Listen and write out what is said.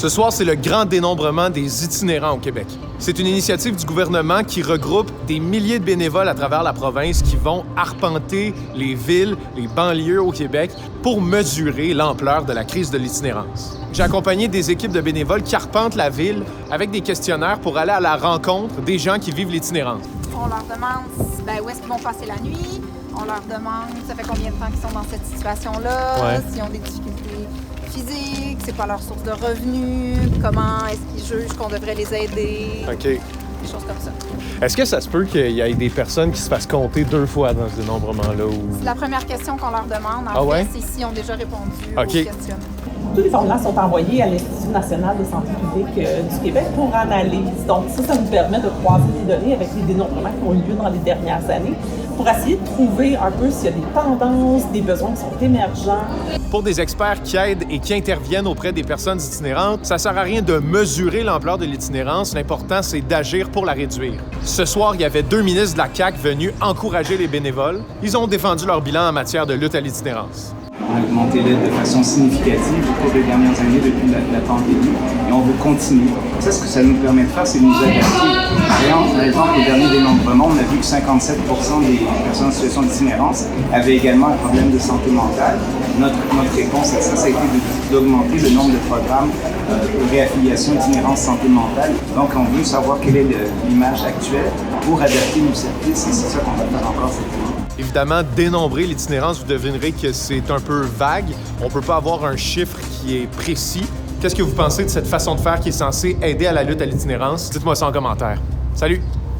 Ce soir, c'est le grand dénombrement des itinérants au Québec. C'est une initiative du gouvernement qui regroupe des milliers de bénévoles à travers la province qui vont arpenter les villes, les banlieues au Québec pour mesurer l'ampleur de la crise de l'itinérance. J'ai accompagné des équipes de bénévoles qui arpentent la ville avec des questionnaires pour aller à la rencontre des gens qui vivent l'itinérance. On leur demande où est-ce qu'ils vont passer la nuit. On leur demande ça fait combien de temps qu'ils sont dans cette situation-là, s'ils ont des difficultés physiques, c'est quoi leur source de revenus, comment est-ce qu'ils jugent qu'on devrait les aider, des choses comme ça. Est-ce que ça se peut qu'il y ait des personnes qui se fassent compter 2 fois dans ce dénombrement-là? Ou... C'est la première question qu'on leur demande. En fait, c'est s'ils ont déjà répondu aux questionnaires. Tous les formulaires sont envoyés à l'Institut national de santé publique du Québec pour analyse. Donc ça nous permet de croiser les données avec les dénombrements qui ont eu lieu dans les dernières années pour essayer de trouver un peu s'il y a des tendances, des besoins qui sont émergents. Pour des experts qui aident et qui interviennent auprès des personnes itinérantes, ça sert à rien de mesurer l'ampleur de l'itinérance. L'important, c'est d'agir pour la réduire. Ce soir, il y avait 2 ministres de la CAQ venus encourager les bénévoles. Ils ont défendu leur bilan en matière de lutte à l'itinérance. On a augmenté l'aide de façon significative au cours des dernières années depuis la pandémie et on veut continuer. Ça, ce que ça nous permet de faire, c'est de nous adapter. Par exemple, au dernier dénombrement, on a vu que 57 % des personnes en situation d'itinérance avaient également un problème de santé mentale. Notre réponse à ça a été d'augmenter le nombre de programmes de réaffiliation itinérance santé mentale. Donc, on veut savoir quelle est l'image actuelle pour adapter nos services et c'est ça qu'on va faire encore cette année. Évidemment, dénombrer l'itinérance, vous devinerez que c'est un peu vague. On ne peut pas avoir un chiffre qui est précis. Qu'est-ce que vous pensez de cette façon de faire qui est censée aider à la lutte à l'itinérance? Dites-moi ça en commentaire. Salut!